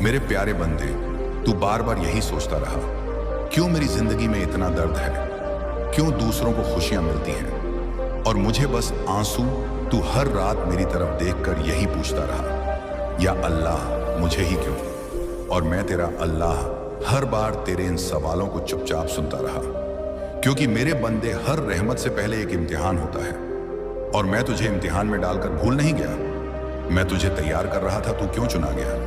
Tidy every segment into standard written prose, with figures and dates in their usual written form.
मेरे प्यारे बंदे, तू बार बार यही सोचता रहा, क्यों मेरी जिंदगी में इतना दर्द है, क्यों दूसरों को खुशियां मिलती हैं और मुझे बस आंसू। तू हर रात मेरी तरफ देखकर यही पूछता रहा, या अल्लाह मुझे ही क्यों। और मैं तेरा अल्लाह हर बार तेरे इन सवालों को चुपचाप सुनता रहा, क्योंकि मेरे बंदे, हर रहमत से पहले एक इम्तिहान होता है और मैं तुझे इम्तिहान में डालकर भूल नहीं गया। मैं तुझे तैयार कर रहा था, तू क्यों चुना गया?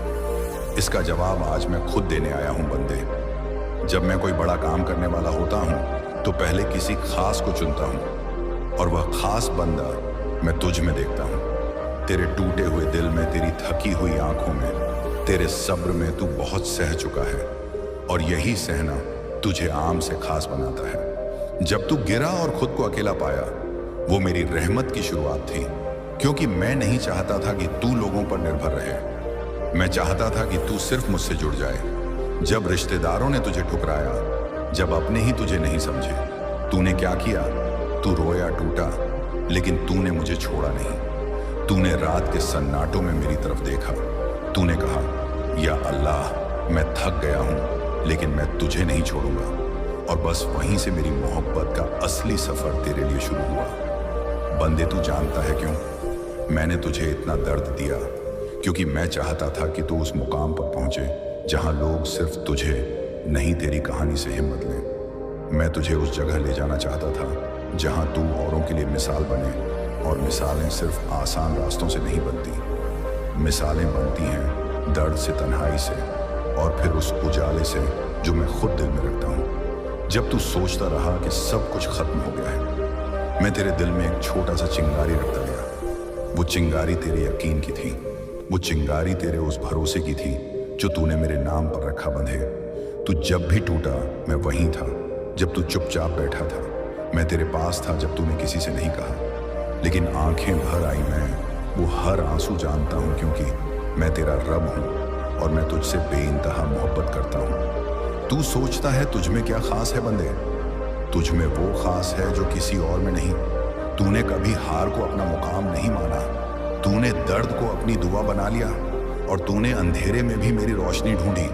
इसका जवाब आज मैं खुद देने आया हूं बंदे। जब मैं कोई बड़ा काम करने वाला होता हूं तो पहले किसी खास को चुनता हूं और वह खास बंदा मैं तुझ में देखता हूं। तेरे टूटे हुए दिल में, तेरी थकी हुई आंखों में, तेरे सब्र में तू बहुत सह चुका है और यही सहना तुझे आम से खास बनाता है। जब तू गिरा और खुद को अकेला पाया, वो मेरी रहमत की शुरुआत थी, क्योंकि मैं नहीं चाहता था कि तू लोगों पर निर्भर रहे। मैं चाहता था कि तू सिर्फ मुझसे जुड़ जाए। जब रिश्तेदारों ने तुझे ठुकराया, जब अपने ही तुझे नहीं समझे, तूने क्या किया? तू रोया, टूटा, लेकिन तूने मुझे छोड़ा नहीं। तूने रात के सन्नाटों में मेरी तरफ देखा। तूने कहा, या अल्लाह, मैं थक गया हूं, लेकिन मैं तुझे नहीं छोड़ूंगा। और बस वहीं से मेरी मोहब्बत का असली सफर तेरे लिए शुरू हुआ। बंदे, तू जानता है क्यों मैंने तुझे इतना दर्द दिया? क्योंकि मैं चाहता था कि तू उस मुकाम पर पहुंचे जहां लोग सिर्फ तुझे नहीं, तेरी कहानी से हिम्मत लें। मैं तुझे उस जगह ले जाना चाहता था जहां तू औरों के लिए मिसाल बने। और मिसालें सिर्फ आसान रास्तों से नहीं बनती। मिसालें बनती हैं दर्द से, तन्हाई से, और फिर उस उजाले से जो मैं खुद दिल में रखता हूं। जब तू सोचता रहा कि सब कुछ खत्म हो गया है, मैं तेरे दिल में एक छोटा सा चिंगारी रखता गया। वो चिंगारी तेरे यकीन की थी, वो चिंगारी तेरे उस भरोसे की थी जो तूने मेरे नाम पर रखा बंधे। तू जब भी टूटा, मैं वहीं था। जब तू चुपचाप बैठा था, मैं तेरे पास था। जब तूने किसी से नहीं कहा, लेकिन आंखें भर आई, मैं वो हर आंसू जानता हूं, क्योंकि मैं तेरा रब हूं और मैं तुझसे बेइंतहा मोहब्बत करता हूं। तू सोचता है तुझ में क्या खास है बंदे? तुझ में वो खास है जो किसी और में नहीं। तूने कभी हार को अपना मुकाम नहीं माना। तूने दर्द को अपनी दुआ बना लिया और तूने अंधेरे में भी मेरी रोशनी ढूंढी।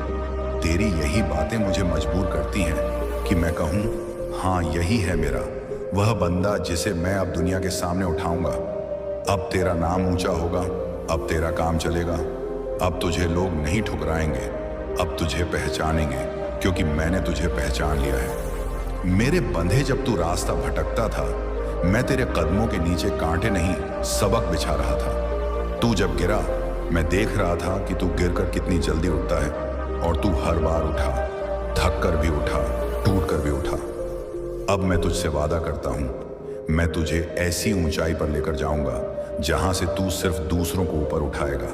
तेरी यही बातें मुझे मजबूर करती हैं कि मैं कहूं, हाँ, यही है मेरा वह बंदा जिसे मैं अब दुनिया के सामने उठाऊंगा। अब तेरा नाम ऊंचा होगा, अब तेरा काम चलेगा, अब तुझे लोग नहीं ठुकराएंगे, अब तुझे पहचानेंगे, क्योंकि मैंने तुझे पहचान लिया है। मेरे बंधे, जब तू रास्ता भटकता था, मैं तेरे कदमों के नीचे कांटे नहीं, सबक बिछा रहा था। तू जब गिरा, मैं देख रहा था कि तू गिरकर कितनी जल्दी उठता है, और तू हर बार उठा, थक कर भी उठा, टूट कर भी उठा। अब मैं तुझसे वादा करता हूं, मैं तुझे ऐसी ऊंचाई पर लेकर जाऊंगा जहां से तू सिर्फ दूसरों को ऊपर उठाएगा।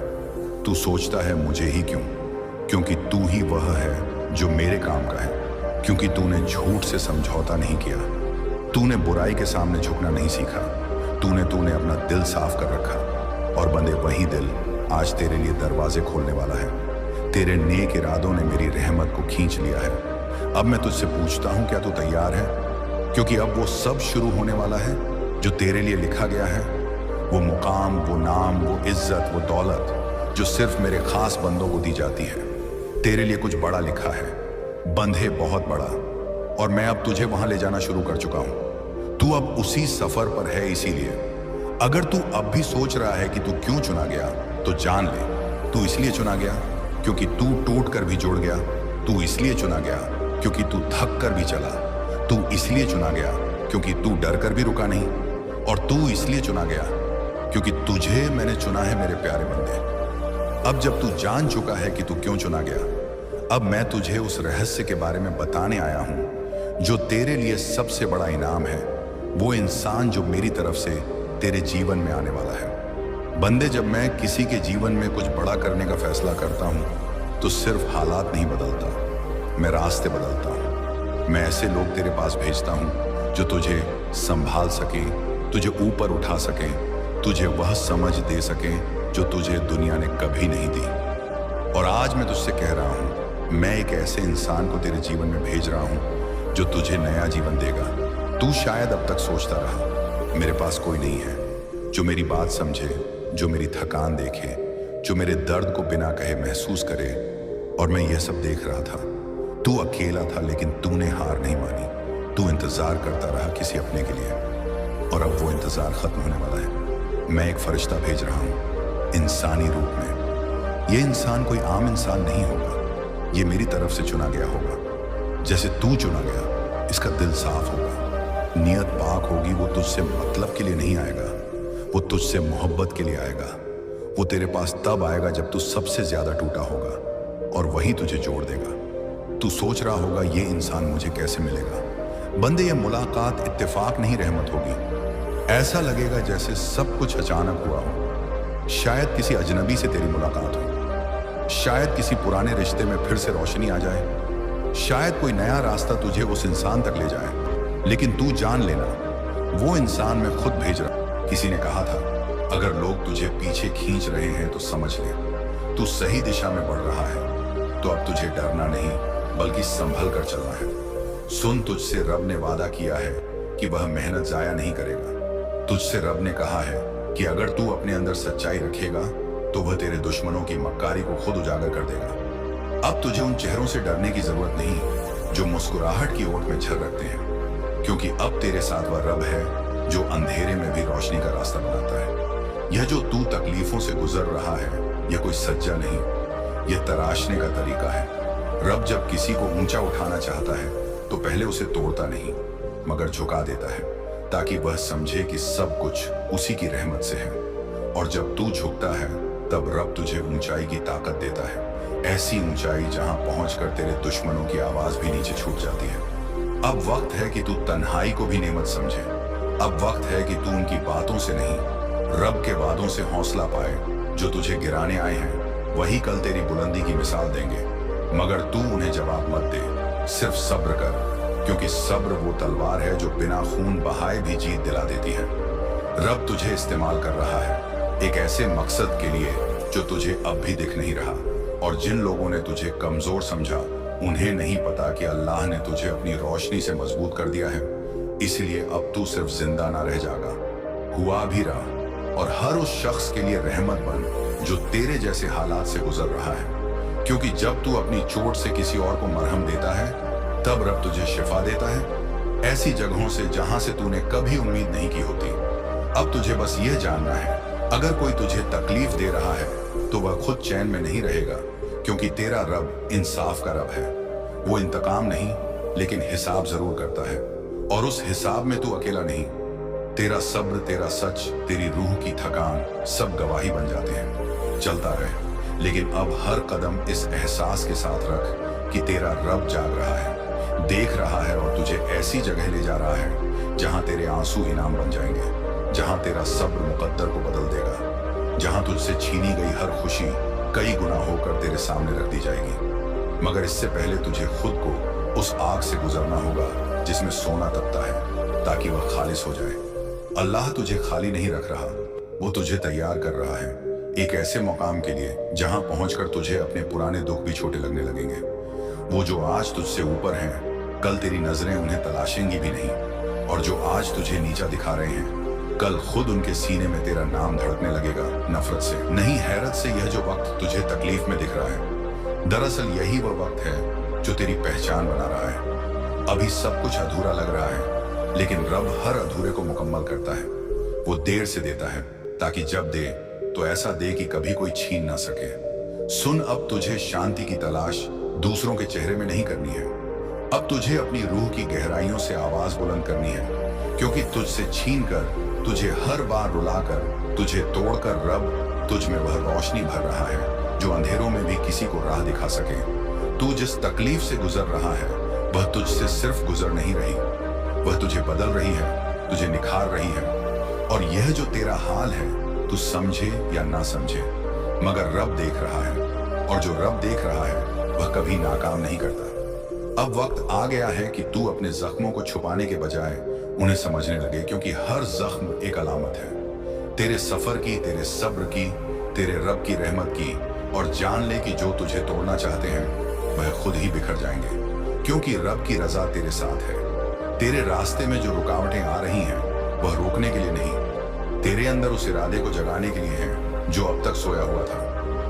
तू सोचता है मुझे ही क्यों? क्योंकि तू ही वह है जो मेरे काम का है। क्योंकि तूने झूठ से समझौता नहीं किया, तूने बुराई के सामने झुकना नहीं सीखा, तूने अपना दिल साफ कर रखा। और बंदे, वही दिल आज तेरे लिए दरवाजे खोलने वाला है। तेरे नेक इरादों ने मेरी रहमत को खींच लिया है। अब मैं तुझसे पूछता हूं, क्या तू तैयार है? क्योंकि अब वो सब शुरू होने वाला है जो तेरे लिए लिखा गया है। वो मुकाम, वो नाम, वो इज्जत, वो दौलत जो सिर्फ मेरे खास बंदों को दी जाती है। तेरे लिए कुछ बड़ा लिखा है बंधे, बहुत बड़ा। और मैं अब तुझे वहां ले जाना शुरू कर चुका हूं। तू अब उसी सफर पर है। इसीलिए अगर तू अब भी सोच रहा है कि तू क्यों चुना गया, तो जान ले, तू इसलिए चुना गया क्योंकि तू टूट कर भी जुड़ गया। तू इसलिए चुना गया क्योंकि तू थक कर भी चला। तू इसलिए चुना गया क्योंकि तू डर कर भी रुका नहीं। और तू इसलिए चुना गया क्योंकि तुझे मैंने चुना है मेरे प्यारे बंदे। अब जब तू जान चुका है कि तू क्यों चुना गया, अब मैं तुझे उस रहस्य के बारे में बताने आया हूं जो तेरे लिए सबसे बड़ा इनाम है। वो इंसान जो मेरी तरफ से तेरे जीवन में आने वाला है। बंदे, जब मैं किसी के जीवन में कुछ बड़ा करने का फैसला करता हूं तो सिर्फ हालात नहीं बदलता, मैं रास्ते बदलता हूं। मैं ऐसे लोग तेरे पास भेजता हूं जो तुझे संभाल सके, तुझे ऊपर उठा सके, तुझे वह समझ दे सके जो तुझे दुनिया ने कभी नहीं दी। और आज मैं तुझसे कह रहा हूं, मैं एक ऐसे इंसान को तेरे जीवन में भेज रहा हूं जो तुझे नया जीवन देगा। तू शायद अब तक सोचता रहा, मेरे पास कोई नहीं है जो मेरी बात समझे, जो मेरी थकान देखे, जो मेरे दर्द को बिना कहे महसूस करे। और मैं यह सब देख रहा था। तू अकेला था, लेकिन तूने हार नहीं मानी। तू इंतजार करता रहा किसी अपने के लिए, और अब वो इंतजार खत्म होने वाला है। मैं एक फरिश्ता भेज रहा हूँ, इंसानी रूप में। ये इंसान कोई आम इंसान नहीं होगा, ये मेरी तरफ से चुना गया होगा। जैसे तू चुना गया, इसका दिल साफ होगा, नियत पाक होगी। वो तुझसे मतलब के लिए नहीं आएगा, वो तुझसे मोहब्बत के लिए आएगा। वो तेरे पास तब आएगा जब तू सबसे ज्यादा टूटा होगा, और वही तुझे जोड़ देगा। तू सोच रहा होगा, ये इंसान मुझे कैसे मिलेगा। बंदे, ये मुलाकात इत्तेफाक नहीं, रहमत होगी। ऐसा लगेगा जैसे सब कुछ अचानक हुआ हो। शायद किसी अजनबी से तेरी मुलाकात हो, शायद किसी पुराने रिश्ते में फिर से रोशनी आ जाए, शायद कोई नया रास्ता तुझे उस इंसान तक ले जाए। लेकिन तू जान लेना, वो इंसान मैं खुद भेज रहा हूं। किसी ने कहा था, अगर लोग तुझे पीछे खींच रहे हैं तो समझ ले तू सही दिशा में बढ़ रहा है। तो अब तुझे डरना नहीं, बल्कि संभल कर चलना है। सुन, तुझसे रब ने वादा किया है कि वह मेहनत जाया नहीं करेगा। तुझसे रब ने कहा है कि अगर तू अपने अंदर सच्चाई रखेगा तो वह तेरे दुश्मनों की मक्कारी को खुद उजागर कर देगा। अब तुझे उन चेहरों से डरने की जरूरत नहीं जो मुस्कुराहट की ओट में झल रखते हैं, क्योंकि अब तेरे साथ वह रब है जो अंधेरे में भी रोशनी का रास्ता बनाता है। यह जो तू तकलीफों से गुजर रहा है, यह कोई सज्जा नहीं, यह तराशने का तरीका है। रब जब किसी को ऊंचा उठाना चाहता है तो पहले उसे तोड़ता नहीं, मगर झुका देता है, ताकि वह समझे कि सब कुछ उसी की रहमत से है। और जब तू झुकता है, तब रब तुझे ऊंचाई की ताकत देता है, ऐसी ऊंचाई जहां पहुंचकर तेरे दुश्मनों की आवाज भी नीचे छूट जाती है। अब वक्त है कि तू तन्हाई को भी नेमत समझे। अब वक्त है कि तू उनकी बातों से नहीं, रब के वादों से हौसला पाए। जो तुझे गिराने आए हैं, वही कल तेरी बुलंदी की मिसाल देंगे, मगर तू उन्हें जवाब मत दे, सिर्फ सब्र कर, क्योंकि सब्र वो तलवार है जो बिना खून बहाए भी जीत दिला देती है। रब तुझे इस्तेमाल कर रहा है एक ऐसे मकसद के लिए जो तुझे अब भी दिख नहीं रहा। और जिन लोगों ने तुझे कमजोर समझा, उन्हें नहीं पता कि अल्लाह ने तुझे अपनी रोशनी से मजबूत कर दिया है। इसलिए अब तू सिर्फ जिंदा ना रह जागा, हुआ भी रहा। और हर उस शख्स के लिए रहमत बन जो तेरे जैसे हालात से गुजर रहा है, क्योंकि जब तू अपनी चोट से किसी और को मरहम देता है, तब रब तुझे शिफा देता है, ऐसी जगहों से जहां से तूने कभी उम्मीद नहीं की होती। अब तुझे बस यह जानना है, अगर कोई तुझे तकलीफ दे रहा है तो वह खुद चैन में नहीं रहेगा, क्योंकि तेरा रब इंसाफ का रब है। वो इंतकाम नहीं, लेकिन हिसाब जरूर करता है, और उस हिसाब में तू अकेला नहीं। तेरा सब्र, तेरा सच, तेरी रूह की थकान सब गवाही बन जाते हैं। चलता रहे, लेकिन अब हर कदम इस एहसास के साथ रख कि तेरा रब जाग रहा है, देख रहा है, और तुझे ऐसी जगह ले जा रहा है जहां तेरे आंसू इनाम बन जाएंगे, जहां तेरा सब्र मुकद्दर को बदल देगा, जहां तुझसे छीनी गई हर खुशी कई गुना होकर तेरे सामने रख दी जाएगी। मगर इससे पहले तुझे खुद को उस आग से गुजरना होगा जिसमें सोना तपता है, ताकि वह खालिस हो जाए। अल्लाह तुझे खाली नहीं रख रहा, वो तुझे तैयार कर रहा है एक ऐसे मुकाम के लिए जहां पहुंचकर तुझे अपने पुराने दुख भी छोटे लगने लगेंगे। वो जो आज तुझसे ऊपर हैं, कल तेरी नजरें उन्हें तलाशेंगी भी नहीं, और जो आज तुझे नीचा दिखा रहे हैं, कल खुद उनके सीने में तेरा नाम धड़कने लगेगा, नफरत से नहीं, हैरत से। यह जो वक्त तुझे तकलीफ में दिख रहा है, दरअसल यही वह वक्त है जो तेरी पहचान बना रहा है। अभी सब कुछ अधूरा लग रहा है, लेकिन रब हर अधूरे को मुकम्मल करता है। वो देर से देता है, ताकि जब दे तो ऐसा दे कि कभी कोई छीन ना सके। सुन, अब तुझे शांति की तलाश दूसरों के चेहरे में नहीं करनी है। अब तुझे अपनी रूह की गहराइयों से आवाज बुलंद करनी है, क्योंकि तुझसे छीन कर, तुझे हर बार रुलाकर, तुझे तोड़कर रब तुझ में वह रोशनी भर रहा है जो अंधेरों में भी किसी को राह दिखा सके। तू जिस तकलीफ से गुजर रहा है, वह तुझसे सिर्फ गुजर नहीं रही, वह तुझे बदल रही है, तुझे निखार रही है। और यह जो तेरा हाल है, तू समझे या ना समझे, मगर रब देख रहा है, और जो रब देख रहा है वह कभी नाकाम नहीं करता। अब वक्त आ गया है कि तू अपने जख्मों को छुपाने के बजाय उन्हें समझने लगे, क्योंकि हर जख्म एक अलामत है तेरे सफर की, तेरे सब्र की, तेरे रब की रहमत की। और जान ले कि जो तुझे तोड़ना चाहते हैं वह खुद ही बिखर जाएंगे, क्योंकि रब की रजा तेरे साथ है। तेरे रास्ते में जो रुकावटें आ रही हैं वह रोकने के लिए नहीं, तेरे अंदर उस इरादे को जगाने के लिए है जो अब तक सोया हुआ था।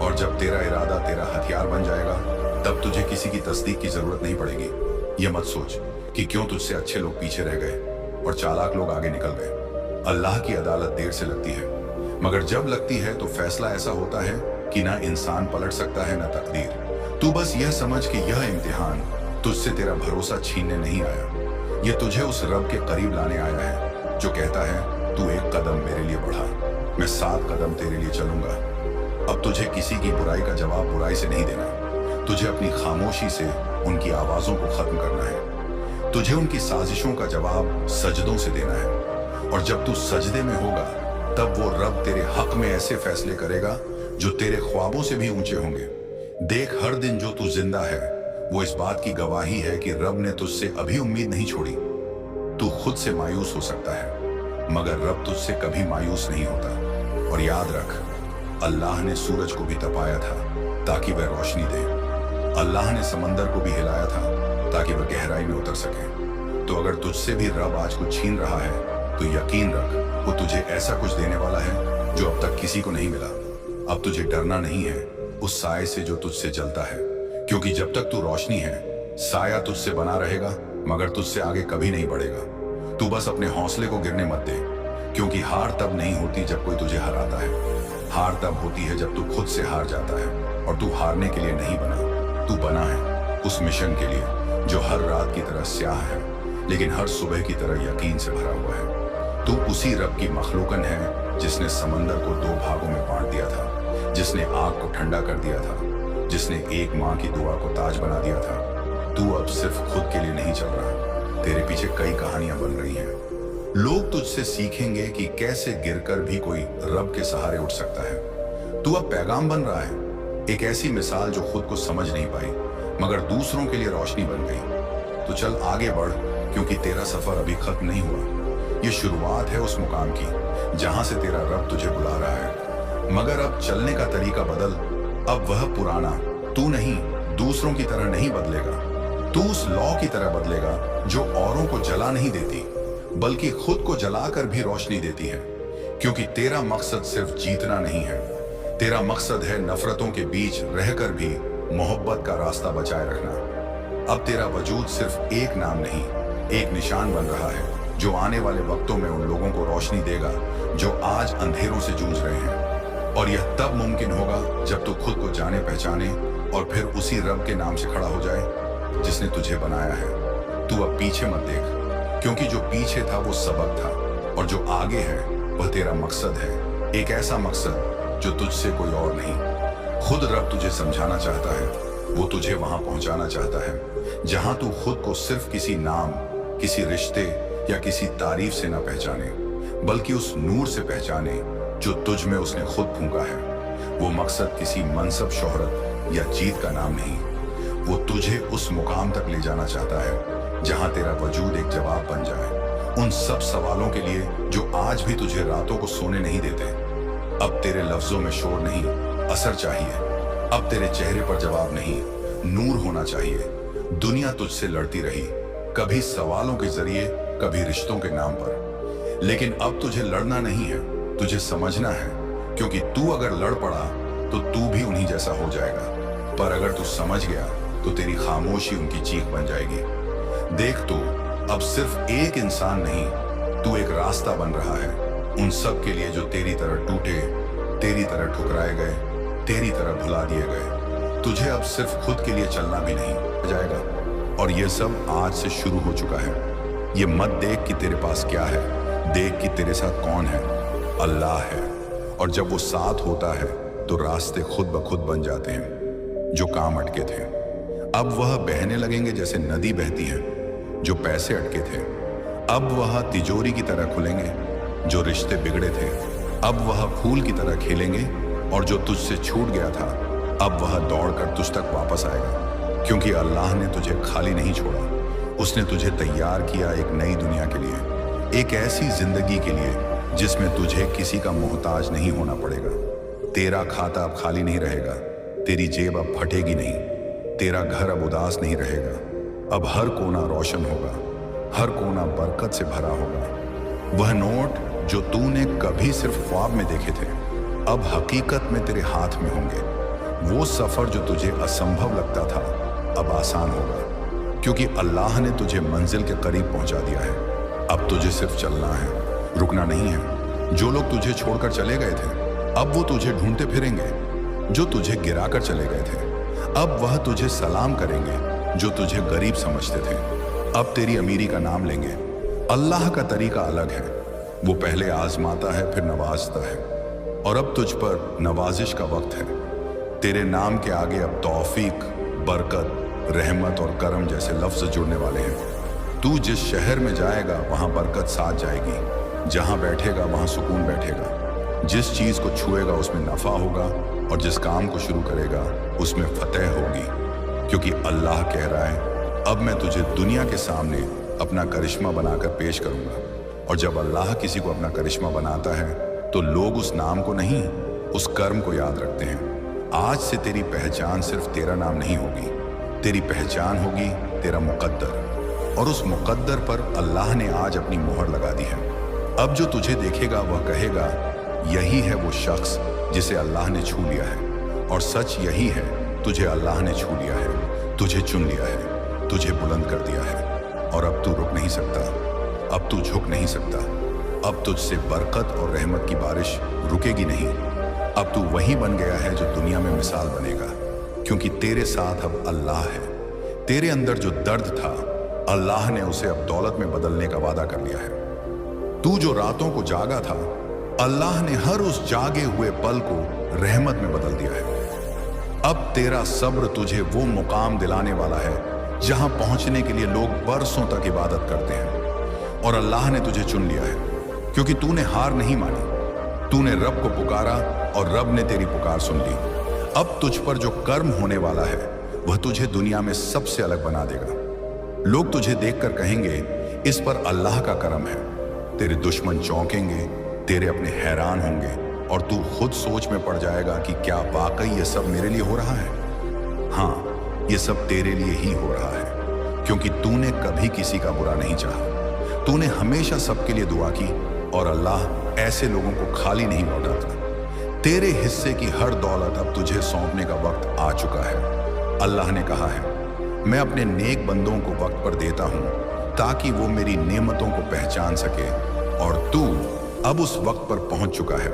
और जब तेरा इरादा तेरा हथियार बन जाएगा, तब तुझे किसी की तस्दीक की जरूरत नहीं पड़ेगी। ये मत सोच कि क्यों तुझसे अच्छे लोग पीछे रह गए और चालाक लोग आगे निकल गए। अल्लाह की अदालत देर से लगती है, मगर जब लगती है तो फैसला ऐसा होता है कि ना इंसान पलट सकता है ना तकदीर। तू बस यह समझ कि यह इम्तिहान तुझसे तेरा भरोसा छीनने नहीं आया, ये तुझे उस रब के करीब लाने आया है जो कहता है तू एक कदम मेरे लिए बढ़ा, मैं 7 कदम तेरे लिए चलूंगा। अब तुझे किसी की बुराई का जवाब बुराई से नहीं देना, तुझे अपनी खामोशी से उनकी आवाजों को खत्म करना है। तुझे उनकी साजिशों का जवाब सजदों से देना है, और जब तू सजदे में होगा तब वो रब तेरे हक में ऐसे फैसले करेगा जो तेरे ख्वाबों से भी ऊंचे होंगे। देख, हर दिन जो तू जिंदा है वो इस बात की गवाही है कि रब ने तुझसे अभी उम्मीद नहीं छोड़ी। तू खुद से मायूस हो सकता है, मगर रब तुझसे कभी मायूस नहीं होता। और याद रख, अल्लाह ने सूरज को भी तपाया था ताकि वह रोशनी दे। अल्लाह ने समंदर को भी हिलाया था ताकि वह गहराई में उतर सके। तो अगर तुझसे भी रब आज कुछ छीन रहा है तो यकीन रख वो तुझे ऐसा कुछ देने वाला है जो अब तक किसी को नहीं मिला। अब तुझे डरना नहीं है उस साए से जो तुझसे जलता है, क्योंकि जब तक तू रोशनी है साया तुझसे बना रहेगा मगर तुझसे आगे कभी नहीं बढ़ेगा। तू बस अपने हौसले को गिरने मत दे, क्योंकि हार तब नहीं होती जब कोई तुझे हराता है। हार तब होती है जब तू खुद से हार जाता है, और तू हारने के लिए नहीं बना, तू बना है उस मिशन के लिए जो हर रात की तरह स्याह है लेकिन हर सुबह की तरह यकीन से भरा हुआ है। तू उसी रब की मखलूकन है जिसने समंदर को 2 भागों में बांट दिया था, जिसने आग को ठंडा कर दिया था, जिसने एक माँ की दुआ को ताज बना दिया था। तू अब सिर्फ खुद के लिए नहीं चल रहा, तेरे पीछे कई कहानियां बन रही हैं। लोग तुझसे सीखेंगे कि कैसे गिरकर भी कोई रब के सहारे उठ सकता है। तू अब पैगाम बन रहा है, एक ऐसी मिसाल जो खुद को समझ नहीं पाई मगर दूसरों के लिए रोशनी बन गई। तो चल आगे बढ़, क्योंकि तेरा सफर अभी खत्म नहीं हुआ। ये शुरुआत है उस मुकाम की जहां से तेरा रब तुझे बुला रहा है। मगर अब चलने का तरीका बदल। अब वह पुराना तू नहीं, दूसरों की तरह नहीं बदलेगा। तू उस लौ की तरह बदलेगा जो औरों को जला नहीं देती बल्कि खुद को जलाकर भी रोशनी देती है। क्योंकि तेरा मकसद सिर्फ जीतना नहीं है, तेरा मकसद है नफरतों के बीच रहकर भी मोहब्बत का रास्ता बचाए रखना। अब तेरा वजूद सिर्फ एक नाम नहीं, एक निशान बन रहा है जो आने वाले वक्तों में उन लोगों को रोशनी देगा जो आज अंधेरों से जूझ रहे हैं। और यह तब मुमकिन होगा जब तू खुद को जाने पहचाने और फिर उसी रब के नाम से खड़ा हो जाए जिसने तुझे बनाया है। तू अब पीछे मत देख, क्योंकि जो पीछे था वो सबक था, और जो आगे है वह तेरा मकसद है। एक ऐसा मकसद जो तुझसे कोई और नहीं। खुद रब तुझे समझाना चाहता है, वो तुझे वहां पहुंचाना चाहता है जहां तू खुद को सिर्फ किसी नाम, किसी रिश्ते या किसी तारीफ से ना पहचाने, बल्कि उस नूर से पहचाने जो तुझ में उसने खुद फूंका है। वो मकसद किसी मनसब, शोहरत या जीत का नाम नहीं, वो तुझे उस मुकाम तक ले जाना चाहता है जहां तेरा वजूद एक जवाब बन जाए उन सब सवालों के लिए जो आज भी तुझे रातों को सोने नहीं देते। अब तेरे लफ्जों में शोर नहीं, असर चाहिए। अब तेरे चेहरे पर जवाब नहीं, नूर होना चाहिए। दुनिया तुझसे लड़ती रही, कभी सवालों के जरिए, कभी रिश्तों के नाम पर, लेकिन अब तुझे लड़ना नहीं है, तुझे समझना है। क्योंकि तू अगर लड़ पड़ा तो तू भी उन्हीं जैसा हो जाएगा, पर अगर तू समझ गया तो तेरी खामोशी उनकी चीख बन जाएगी। देख, तू अब सिर्फ एक इंसान नहीं, तू एक रास्ता बन रहा है उन सब के लिए जो तेरी तरह टूटे, तेरी तरह ठुकराए गए, तेरी तरह भुला दिए गए। तुझे अब सिर्फ खुद के लिए चलना भी नहीं जाएगा, और ये सब आज से शुरू हो चुका है। ये मत देख कि तेरे पास क्या है, देख कि तेरे साथ कौन है। अल्लाह है, और जब वो साथ होता है तो रास्ते खुद ब खुद बन जाते हैं जो काम अटके थे। अब वह बहने लगेंगे जैसे नदी बहती है। जो पैसे अटके थे अब वह तिजोरी की तरह खुलेंगे, जो रिश्ते बिगड़े थे अब वह फूल की तरह खिलेंगे, और जो तुझसे छूट गया था अब वह दौड़कर तुझ तक वापस आएगा। क्योंकि अल्लाह ने तुझे खाली नहीं छोड़ा, उसने तुझे तैयार किया एक नई दुनिया के लिए, एक ऐसी जिंदगी के लिए जिसमें तुझे किसी का मोहताज नहीं होना पड़ेगा। तेरा खाता अब खाली नहीं रहेगा, तेरी जेब अब फटेगी नहीं, तेरा घर अब उदास नहीं रहेगा। अब हर कोना रोशन होगा, हर कोना बरकत से भरा होगा। वह नोट जो तूने कभी सिर्फ ख्वाब में देखे थे अब हकीकत में तेरे हाथ में होंगे। वो सफर जो तुझे असंभव लगता था अब आसान होगा, क्योंकि अल्लाह ने तुझे मंजिल के करीब पहुंचा दिया है। अब तुझे सिर्फ चलना है, रुकना नहीं है। जो लोग तुझे छोड़कर चले गए थे अब वो तुझे ढूंढते फिरेंगे। जो तुझे गिराकर चले गए थे अब वह तुझे सलाम करेंगे। जो तुझे गरीब समझते थे अब तेरी अमीरी का नाम लेंगे। अल्लाह का तरीका अलग है, वो पहले आजमाता है फिर नवाजता है, और अब तुझ पर नवाजिश का वक्त है। तेरे नाम के आगे अब तौफीक, बरकत, रहमत और करम जैसे लफ्ज जुड़ने वाले हैं। तू जिस शहर में जाएगा वहां बरकत साथ जाएगी, जहां बैठेगा वहां सुकून बैठेगा। जिस चीज को छुएगा उसमें नफा होगा, और जिस काम को शुरू करेगा उसमें फतेह होगी, क्योंकि अल्लाह कह रहा है अब मैं तुझे दुनिया के सामने अपना करिश्मा बनाकर पेश करूंगा। और जब अल्लाह किसी को अपना करिश्मा बनाता है तो लोग उस नाम को नहीं, उस कर्म को याद रखते हैं। आज से तेरी पहचान सिर्फ तेरा नाम नहीं होगी, तेरी पहचान होगी तेरा मुकद्दर, और उस मुकद्दर पर अल्लाह ने आज अपनी मोहर लगा दी है। अब जो तुझे देखेगा वह कहेगा यही है वो शख्स जिसे अल्लाह ने छू लिया है। और सच यही है, तुझे अल्लाह ने छू लिया है, तुझे चुन लिया है, तुझे बुलंद कर दिया है। और अब तू रुक नहीं सकता, अब तू झुक नहीं सकता। अब तुझसे बरकत और रहमत की बारिश रुकेगी नहीं। अब तू वही बन गया है जो दुनिया में मिसाल बनेगा, क्योंकि तेरे साथ अब अल्लाह है। तेरे अंदर जो दर्द था अल्लाह ने उसे अब दौलत में बदलने का वादा कर लिया है। तू जो रातों को जागा था अल्लाह ने हर उस जागे हुए पल को रहमत में बदल दिया है। अब तेरा सब्र तुझे वो मुकाम दिलाने वाला है जहां पहुंचने के लिए लोग बरसों तक इबादत करते हैं। और अल्लाह ने तुझे चुन लिया है, क्योंकि तूने हार नहीं मानी। तूने रब को पुकारा और रब ने तेरी पुकार सुन ली। अब तुझ पर जो कर्म होने वाला है वह तुझे दुनिया में सबसे अलग बना देगा। लोग तुझे देखकर कहेंगे इस पर अल्लाह का करम है। तेरे दुश्मन चौंकेंगे, तेरे अपने हैरान होंगे, और तू खुद सोच में पड़ जाएगा कि क्या वाकई ये सब मेरे लिए हो रहा है। हाँ, ये सब तेरे लिए ही हो रहा है, क्योंकि तूने कभी किसी का बुरा नहीं चाहा। तूने हमेशा सबके लिए दुआ की, और अल्लाह ऐसे लोगों को खाली नहीं लौटाता। तेरे हिस्से की हर दौलत अब तुझे सौंपने का वक्त आ चुका है। अल्लाह ने कहा है मैं अपने नेक बंदों को वक्त पर देता हूं ताकि वो मेरी नेमतों को पहचान सके, और तू अब उस वक्त पर पहुंच चुका है।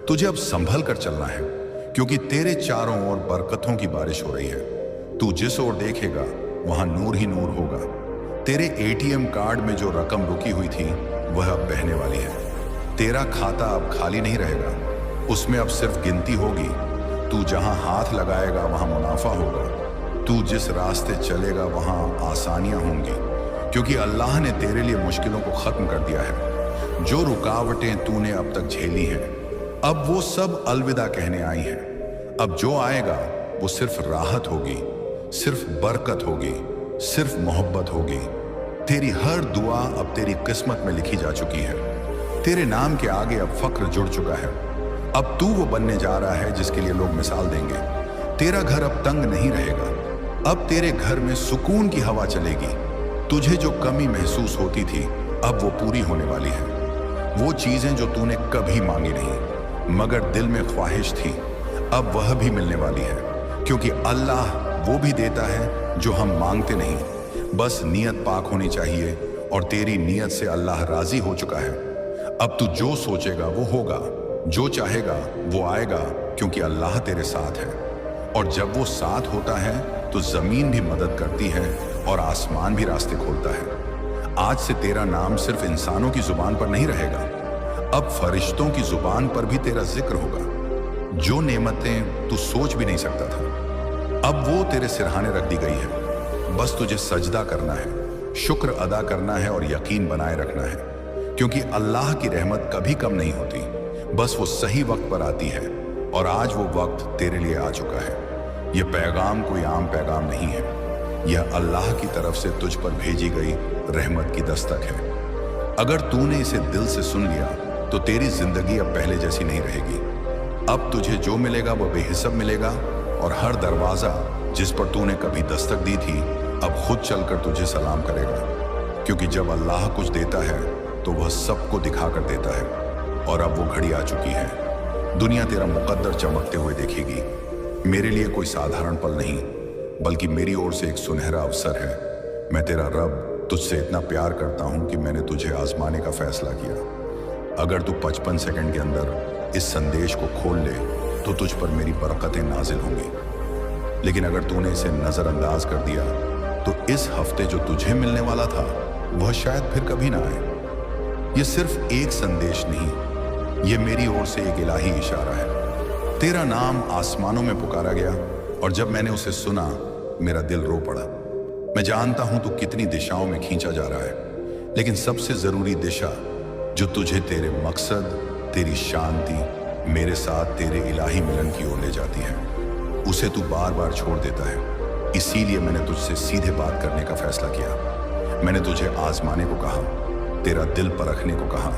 तुझे अब संभल कर चलना है, क्योंकि तेरे चारों ओर बरकतों की बारिश हो रही है। तू जिस ओर देखेगा वहां नूर ही नूर होगा। तेरे एटीएम कार्ड में जो रकम रुकी हुई थी वह अब बहने वाली है। तेरा खाता अब खाली नहीं रहेगा, उसमें अब सिर्फ गिनती होगी। तू जहां हाथ लगाएगा वहां मुनाफा होगा। तू जिस रास्ते चलेगा वहां आसानियां होंगी, क्योंकि अल्लाह ने तेरे लिए मुश्किलों को खत्म कर दिया है। जो रुकावटें तूने अब तक झेली हैं अब वो सब अलविदा कहने आई हैं। अब जो आएगा वो सिर्फ राहत होगी, सिर्फ बरकत होगी, सिर्फ मोहब्बत होगी। तेरी हर दुआ अब तेरी किस्मत में लिखी जा चुकी है। तेरे नाम के आगे अब फक्र जुड़ चुका है। अब तू वो बनने जा रहा है जिसके लिए लोग मिसाल देंगे। तेरा घर अब तंग नहीं रहेगा, अब तेरे घर में सुकून की हवा चलेगी। तुझे जो कमी महसूस होती थी अब वो पूरी होने वाली है। वो चीजें जो तूने कभी मांगी नहीं मगर दिल में ख्वाहिश थी अब वह भी मिलने वाली है, क्योंकि अल्लाह वो भी देता है जो हम मांगते नहीं। बस नीयत पाक होनी चाहिए, और तेरी नीयत से अल्लाह राजी हो चुका है। अब तू जो सोचेगा वो होगा, जो चाहेगा वो आएगा, क्योंकि अल्लाह तेरे साथ है। और जब वो साथ होता है तो जमीन भी मदद करती है और आसमान भी रास्ते खोलता है। आज से तेरा नाम सिर्फ इंसानों की जुबान पर नहीं रहेगा, अब फरिश्तों की जुबान पर भी तेरा जिक्र होगा। जो नेमतें तू सोच भी नहीं सकता था अब वो तेरे सिरहाने रख दी गई है। बस तुझे सजदा करना है, शुक्र अदा करना है और यकीन बनाए रखना है, क्योंकि अल्लाह की रहमत कभी कम नहीं होती, बस वो सही वक्त पर आती है। और आज वो वक्त तेरे लिए आ चुका है। यह पैगाम कोई आम पैगाम नहीं है, यह अल्लाह की तरफ से तुझ पर भेजी गई रहमत की दस्तक है। अगर तूने इसे दिल से सुन लिया तो तेरी जिंदगी अब पहले जैसी नहीं रहेगी। अब तुझे जो मिलेगा वो बेहिसाब मिलेगा, और हर दरवाजा जिस पर तूने कभी दस्तक दी थी अब खुद चलकर तुझे सलाम करेगा, क्योंकि जब अल्लाह कुछ देता है तो वह सबको दिखा कर देता है। और अब वो घड़ी आ चुकी है, दुनिया तेरा मुकद्दर चमकते हुए देखेगी। मेरे लिए कोई साधारण पल नहीं, बल्कि मेरी ओर से एक सुनहरा अवसर है। मैं तेरा रब तुझसे इतना प्यार करता हूं कि मैंने तुझे आजमाने का फैसला किया। अगर तू 55 सेकंड के अंदर इस संदेश को खोल ले तो तुझ पर मेरी बरकतें नाजिल होंगी, लेकिन अगर तूने इसे नजरअंदाज कर दिया तो इस हफ्ते जो तुझे मिलने वाला था वह शायद फिर कभी ना आए। यह सिर्फ एक संदेश नहीं, यह मेरी ओर से एक इलाही इशारा है। तेरा नाम आसमानों में पुकारा गया और जब मैंने उसे सुना मेरा दिल रो पड़ा। मैं जानता हूं तू कितनी दिशाओं में खींचा जा रहा है, लेकिन सबसे जरूरी दिशा जो तुझे तेरे मकसद, तेरी शांति, मेरे साथ तेरे इलाही मिलन की ओर ले जाती है, उसे तू बार बार छोड़ देता है। इसीलिए मैंने तुझसे सीधे बात करने का फैसला किया। मैंने तुझे आजमाने को कहा, तेरा दिल परखने को कहा।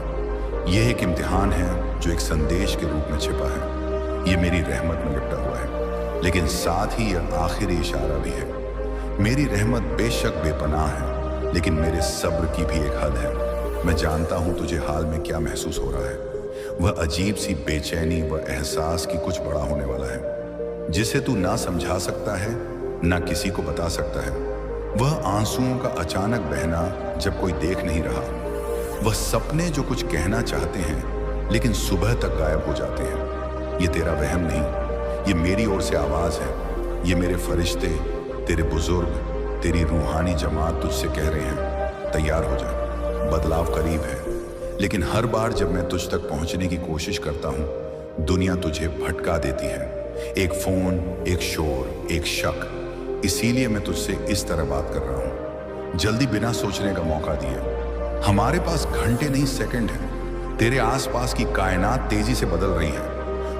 यह एक इम्तिहान है जो एक संदेश के रूप में छिपा है। यह मेरी रहमत में लिपटा हुआ है, लेकिन साथ ही यह आखिरी इशारा भी है। मेरी रहमत बेशक बेपनाह है, लेकिन मेरे सब्र की भी एक हद है। मैं जानता हूं तुझे हाल में क्या महसूस हो रहा है। वह अजीब सी बेचैनी व एहसास की कुछ बड़ा होने वाला है, जिसे तू ना समझा सकता है ना किसी को बता सकता है। वह आंसुओं का अचानक बहना जब कोई देख नहीं रहा। वह सपने जो कुछ कहना चाहते हैं लेकिन सुबह तक गायब हो जाते हैं। ये तेरा वहम नहीं, ये मेरी ओर से आवाज है। ये मेरे फरिश्ते, तेरे बुजुर्ग, तेरी रूहानी जमात तुझसे कह रहे हैं, तैयार हो जा, बदलाव करीब है। लेकिन हर बार जब मैं तुझ तक पहुंचने की कोशिश करता हूं, दुनिया तुझे भटका देती है। एक फोन, एक शोर, एक शक। इसीलिए मैं तुझसे इस तरह बात कर रहा हूं, जल्दी बिना सोचने का मौका दिए। हमारे पास घंटे नहीं सेकंड है। तेरे आसपास की कायनात तेजी से बदल रही है।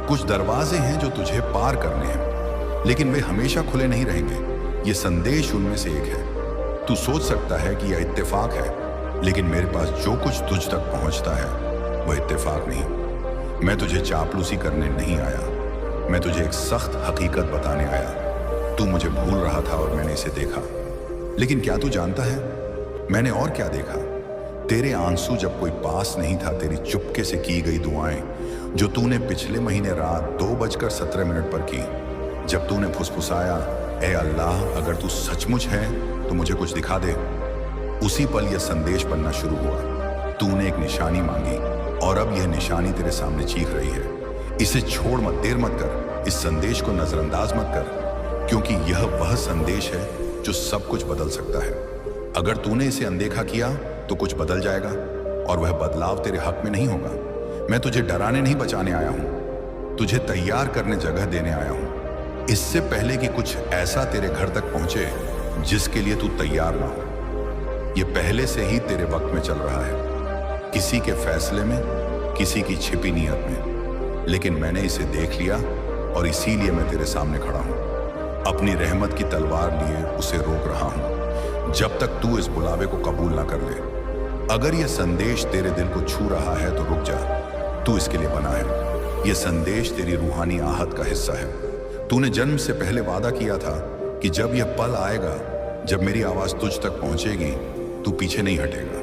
कुछ दरवाजे हैं जो तुझे पार करने हैं, लेकिन वे हमेशा खुले नहीं रहेंगे। ये संदेश उनमें से एक है। तू सोच सकता है कि यह इत्तेफाक है, लेकिन मेरे पास जो कुछ तुझ तक पहुंचता है वह इत्तेफाक नहीं। मैं तुझे चापलूसी करने नहीं आया, मैं तुझे एक सख्त हकीकत बताने आया। तू मुझे भूल रहा था और मैंने इसे देखा। लेकिन क्या तू जानता है मैंने और क्या देखा? तेरे आंसू जब कोई पास नहीं था, तेरी चुपके से की गई दुआएं जो तूने पिछले महीने रात 2:17 पर की। जब तूने फुसफुसाया, ए अल्लाह, अगर तू सचमुच है तो मुझे कुछ दिखा दे। उसी पल यह संदेश बनना शुरू हुआ। तूने एक निशानी मांगी और अब यह निशानी तेरे सामने चीख रही है। इसे छोड़ मत, देर मत कर। इस संदेश को नजरअंदाज मत कर, क्योंकि यह वह संदेश है जो सब कुछ बदल सकता है। अगर तूने इसे अनदेखा किया तो कुछ बदल जाएगा, और वह बदलाव तेरे हक में नहीं होगा। मैं तुझे डराने नहीं बचाने आया हूं, तुझे तैयार करने जगह देने आया हूं। इससे पहले कि कुछ ऐसा तेरे घर तक पहुंचे जिसके लिए तू तैयार ना हो। यह पहले से ही तेरे वक्त में चल रहा है, किसी के फैसले में, किसी की छिपी नीयत में। लेकिन मैंने इसे देख लिया और इसीलिए मैं तेरे सामने खड़ा हूं। अपनी रहमत की तलवार लिए उसे रोक रहा हूं, जब तक तू इस बुलावे को कबूल ना कर ले। अगर यह संदेश तेरे दिल को छू रहा है तो रुक जा, तू इसके लिए बना है। यह संदेश तेरी रूहानी आहत का हिस्सा है। तूने जन्म से पहले वादा किया था कि जब यह पल आएगा, जब मेरी आवाज तुझ तक पहुंचेगी, तू पीछे नहीं हटेगा।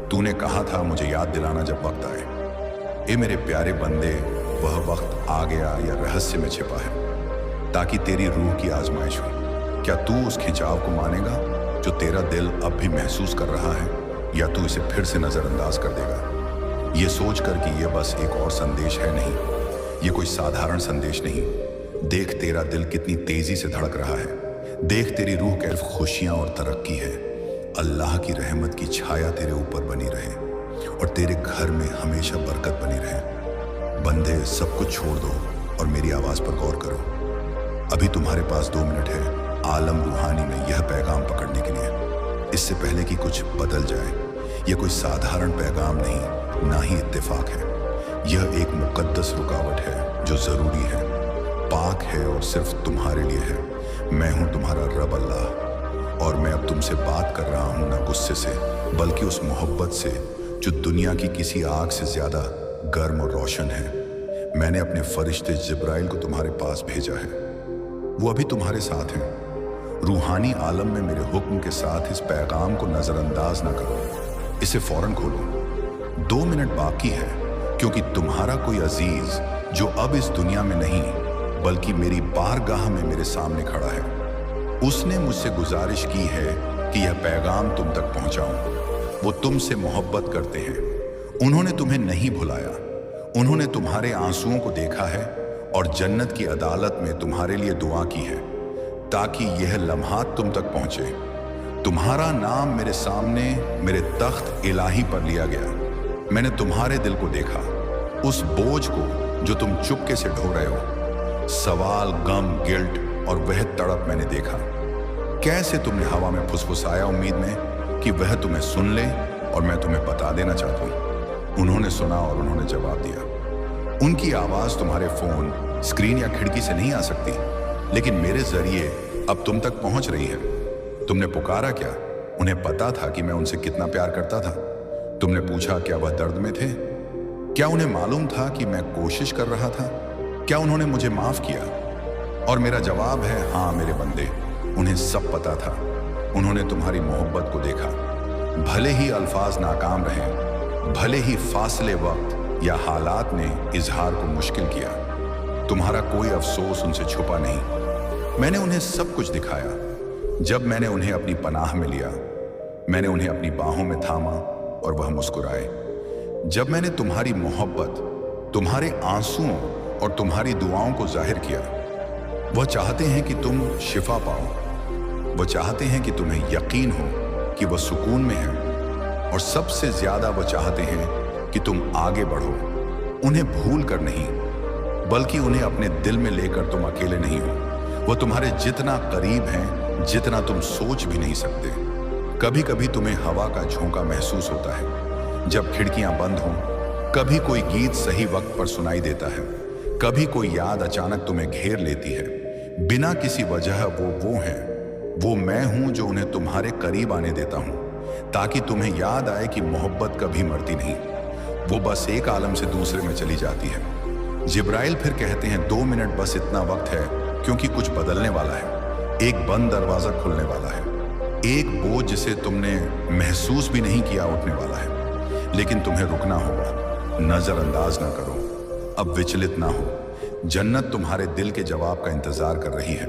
तूने कहा था मुझे याद दिलाना जब वक्त आए। ए मेरे प्यारे बंदे, वह वक्त आ गया या रहस्य में छिपा है, ताकि तेरी रूह की आजमाइश हो। क्या तू उस खिंचाव को मानेगा जो तेरा दिल अब भी महसूस कर रहा है, या तू इसे फिर से नजरअंदाज कर देगा, ये सोच कर कि यह बस एक और संदेश है? नहीं, ये कोई साधारण संदेश नहीं। देख तेरा दिल कितनी तेजी से धड़क रहा है। देख तेरी रूह कैफ खुशियां और तरक्की है। अल्लाह की रहमत की छाया तेरे ऊपर बनी रहे और तेरे घर में हमेशा बरकत बनी रहे। बंदे, सब कुछ छोड़ दो और मेरी आवाज पर गौर करो। अभी तुम्हारे पास 2 मिनट है आलम रूहानी में यह पैगाम पकड़ने के लिए, इससे पहले कि कुछ बदल जाए। यह कोई साधारण पैगाम नहीं, ना ही इत्तेफाक है। यह एक मुकद्दस रुकावट है जो जरूरी है, पाक है और सिर्फ तुम्हारे लिए है। मैं हूं तुम्हारा रब अल्लाह, और मैं अब तुमसे बात कर रहा हूं ना गुस्से से, बल्कि उस मोहब्बत से जो दुनिया की किसी आग से ज्यादा गर्म और रोशन है। मैंने अपने फरिश्ते जिब्राइल को तुम्हारे पास भेजा है, वो अभी तुम्हारे साथ हैं। रूहानी आलम में मेरे हुक्म के साथ इस पैगाम को नजरअंदाज ना करो, इसे फौरन खोलो। 2 मिनट बाकी है, क्योंकि तुम्हारा कोई अजीज जो अब इस दुनिया में नहीं, बल्कि मेरी बारगाह में मेरे सामने खड़ा है। उसने मुझसे गुजारिश की है कि यह पैगाम तुम तक पहुंचाऊं। वो तुमसे मोहब्बत करते हैं। उन्होंने तुम्हें नहीं भुलाया। उन्होंने तुम्हारे आंसुओं को देखा है और जन्नत की अदालत में तुम्हारे लिए दुआ की है ताकि यह लम्हात तुम तक पहुंचे। तुम्हारा नाम मेरे सामने मेरे तख्त इलाही पर लिया गया। मैंने तुम्हारे दिल को देखा, उस बोझ को जो तुम चुपके से ढो रहे हो। सवाल, गम, गिल्ट और वह तड़प मैंने देखा। कैसे तुमने हवा में फुसफुसाया उम्मीद में कि वह तुम्हें सुन ले और मैं तुम्हें बता देना चाहता हूं। उन्होंने सुना और उन्होंने जवाब दिया। उनकी आवाज तुम्हारे फोन, स्क्रीन या खिड़की से नहीं आ सकती, लेकिन मेरे जरिए अब तुम तक पहुंच रही है। तुमने पुकारा क्या? उन्हें पता था कि मैं उनसे कितना प्यार करता था। तुमने पूछा क्या वह दर्द में थे? क्या उन्हें मालूम था कि मैं कोशिश कर रहा था? क्या उन्होंने मुझे माफ किया? और मेरा जवाब है हाँ मेरे बंदे, उन्हें सब पता था। उन्होंने तुम्हारी मोहब्बत को देखा। भले ही अल्फाज नाकाम रहे, भले ही फासले वक्त या हालात ने इजहार को मुश्किल किया, तुम्हारा कोई अफसोस उनसे छुपा नहीं। मैंने उन्हें सब कुछ दिखाया। जब मैंने उन्हें अपनी पनाह में लिया, मैंने उन्हें अपनी बाहों में थामा और वह मुस्कुराए। जब मैंने तुम्हारी मोहब्बत, तुम्हारे आंसुओं और तुम्हारी दुआओं को जाहिर किया, वह चाहते हैं कि तुम शिफा पाओ। वह चाहते हैं कि तुम्हें यकीन हो कि वह सुकून में है, और सबसे ज्यादा वह चाहते हैं कि तुम आगे बढ़ो। उन्हें भूल कर नहीं, बल्कि उन्हें अपने दिल में लेकर तुम अकेले नहीं हो। वह तुम्हारे जितना करीब हैं जितना तुम सोच भी नहीं सकते। कभी कभी तुम्हें हवा का झोंका महसूस होता है जब खिड़कियां बंद हों। कभी कोई गीत सही वक्त पर सुनाई देता है। कभी कोई याद अचानक तुम्हें घेर लेती है बिना किसी वजह। वो हैं, वो मैं हूं जो उन्हें तुम्हारे करीब आने देता हूं, ताकि तुम्हें याद आए कि मोहब्बत कभी मरती नहीं, वो बस एक आलम से दूसरे में चली जाती है। जिब्राइल फिर कहते हैं 2 मिनट बस इतना वक्त है, क्योंकि कुछ बदलने वाला है। एक बंद दरवाजा खुलने वाला है। एक बोझ जिसे तुमने महसूस भी नहीं किया उठने वाला है। लेकिन तुम्हें रुकना होगा। नजरअंदाज ना करो, अब विचलित ना हो। जन्नत तुम्हारे दिल के जवाब का इंतजार कर रही है।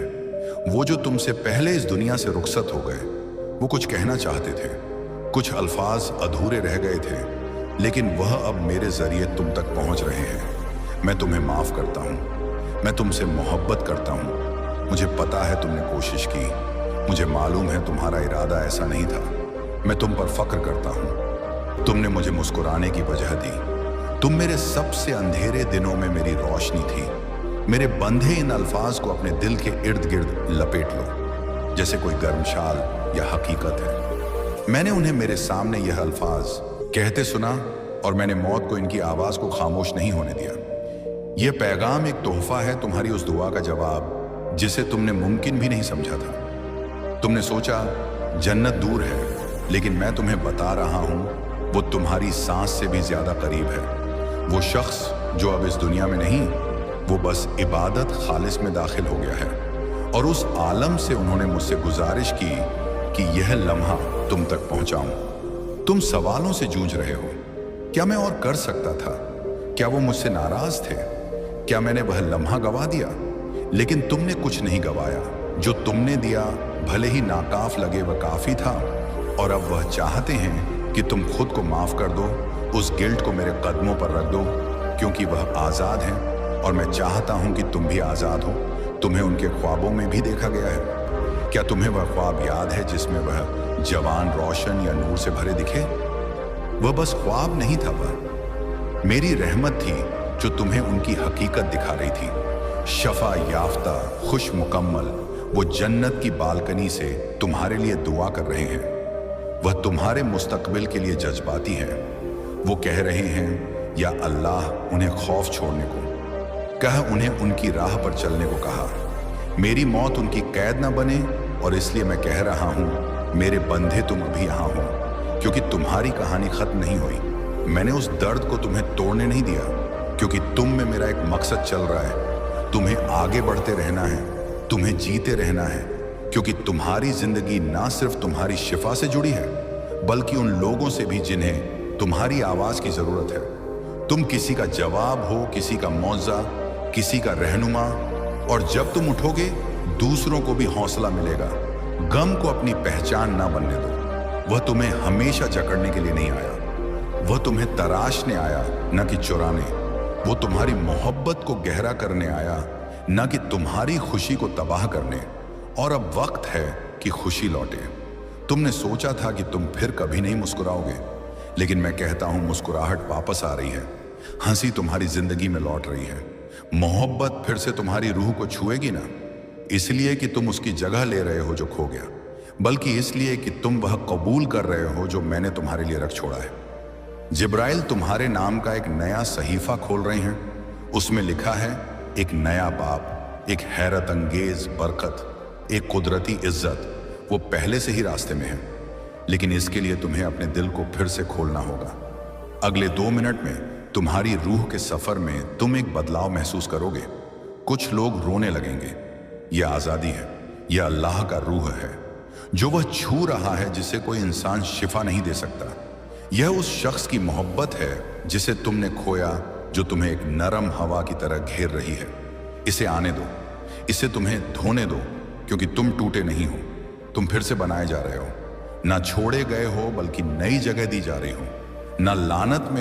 वो जो तुमसे पहले इस दुनिया से रुखसत हो गए, वो कुछ कहना चाहते थे, कुछ अल्फाज अधूरे रह गए थे, लेकिन वह अब मेरे जरिए तुम तक पहुंच रहे हैं। मैं तुम्हें माफ करता हूं। मैं तुमसे मोहब्बत करता हूं। मुझे पता है तुमने कोशिश की। मुझे मालूम है तुम्हारा इरादा ऐसा नहीं था। मैं तुम पर फख्र करता हूं। तुमने मुझे मुस्कुराने की वजह दी। तुम मेरे सबसे अंधेरे दिनों में मेरी रोशनी थी। मेरे बंधे इन अल्फाज को अपने दिल के इर्द गिर्द लपेट लो, जैसे कोई गर्म शाल या हकीकत है। मैंने उन्हें मेरे सामने यह अल्फाज कहते सुना, और मैंने मौत को इनकी आवाज को खामोश नहीं होने दिया। यह पैगाम एक तोहफा है, तुम्हारी उस दुआ का जवाब जिसे तुमने मुमकिन भी नहीं समझा था। तुमने सोचा जन्नत दूर है, लेकिन मैं तुम्हें बता रहा हूं वो तुम्हारी सांस से भी ज्यादा करीब है। वो शख्स जो अब इस दुनिया में नहीं, वो बस इबादत खालिस में दाखिल हो गया है। और उस आलम से उन्होंने मुझसे गुजारिश की कि यह लम्हा तुम तक पहुंचाऊं। तुम सवालों से जूझ रहे हो। क्या मैं और कर सकता था? क्या वो मुझसे नाराज थे? क्या मैंने वह लम्हा गवा दिया? लेकिन तुमने कुछ नहीं गवाया। जो तुमने दिया भले ही नाकाफ लगे वह काफी था। और अब वह चाहते हैं कि तुम खुद को माफ कर दो, उस गिल्ट को मेरे कदमों पर रख दो, क्योंकि वह आजाद हैं और मैं चाहता हूं कि तुम भी आजाद हो। तुम्हें उनके ख्वाबों में भी देखा गया है। क्या तुम्हें वह ख्वाब याद है जिसमें वह जवान, रोशन या नूर से भरे दिखे? वह बस ख्वाब नहीं था, वह मेरी रहमत थी जो तुम्हें उनकी हकीकत दिखा रही थी। शफा याफ्ता, खुश मुकम्मल, वो जन्नत की बालकनी से तुम्हारे लिए दुआ कर रहे हैं। वह तुम्हारे मुस्तकबिल के लिए जज्बाती हैं। वो कह रहे हैं या अल्लाह उन्हें खौफ छोड़ने को कहा, उन्हें उनकी राह पर चलने को कहा। मेरी मौत उनकी कैद ना बने, और इसलिए मैं कह रहा हूं मेरे बंधे तुम अभी यहां हो, क्योंकि तुम्हारी कहानी खत्म नहीं हुई। मैंने उस दर्द को तुम्हें तोड़ने नहीं दिया, क्योंकि तुम में मेरा एक मकसद चल रहा है। तुम्हें आगे बढ़ते रहना है, तुम्हें जीते रहना है, क्योंकि तुम्हारी जिंदगी ना सिर्फ तुम्हारी शिफा से जुड़ी है, बल्कि उन लोगों से भी जिन्हें तुम्हारी आवाज की जरूरत है। तुम किसी का जवाब हो, किसी का मौजा, किसी का रहनुमा, और जब तुम उठोगे दूसरों को भी हौसला मिलेगा। गम को अपनी पहचान ना बनने दो। वह तुम्हें हमेशा जकड़ने के लिए नहीं आया, वह तुम्हें तराशने आया, न कि चुराने। वो तुम्हारी मोहब्बत को गहरा करने आया, न कि तुम्हारी खुशी को तबाह करने। और अब वक्त है कि खुशी लौटे। तुमने सोचा था कि तुम फिर कभी नहीं मुस्कुराओगे, लेकिन मैं कहता हूं मुस्कुराहट वापस आ रही है। हंसी तुम्हारी जिंदगी में लौट रही है। मोहब्बत फिर से तुम्हारी रूह को छुएगी ना, इसलिए कि तुम उसकी जगह ले रहे हो जो खो गया, बल्कि इसलिए कि तुम वह कबूल कर रहे हो जो मैंने तुम्हारे लिए रख छोड़ा है। जिब्राइल तुम्हारे नाम का एक नया सहीफा खोल रहे हैं। उसमें लिखा है एक नया बाप, एक हैरत अंगेज बरकत, एक कुदरती इज्जत। वो पहले से ही रास्ते में है, लेकिन इसके लिए तुम्हें अपने दिल को फिर से खोलना होगा। अगले 2 मिनट में तुम्हारी रूह के सफर में तुम एक बदलाव महसूस करोगे। कुछ लोग रोने लगेंगे। यह आजादी है, यह अल्लाह का रूह है, जो वह छू रहा है जिसे कोई इंसान शिफा नहीं दे सकता। यह उस शख्स की मोहब्बत है जिसे तुमने खोया, जो तुम्हें एक नरम हवा की तरह घेर रही है। इसे आने दो, इसे तुम्हें धोने दो, क्योंकि तुम टूटे नहीं हो, तुम फिर से बनाए जा रहे हो। ना छोड़े गए हो, बल्कि नई जगह दी जा रही हो। ना लानत में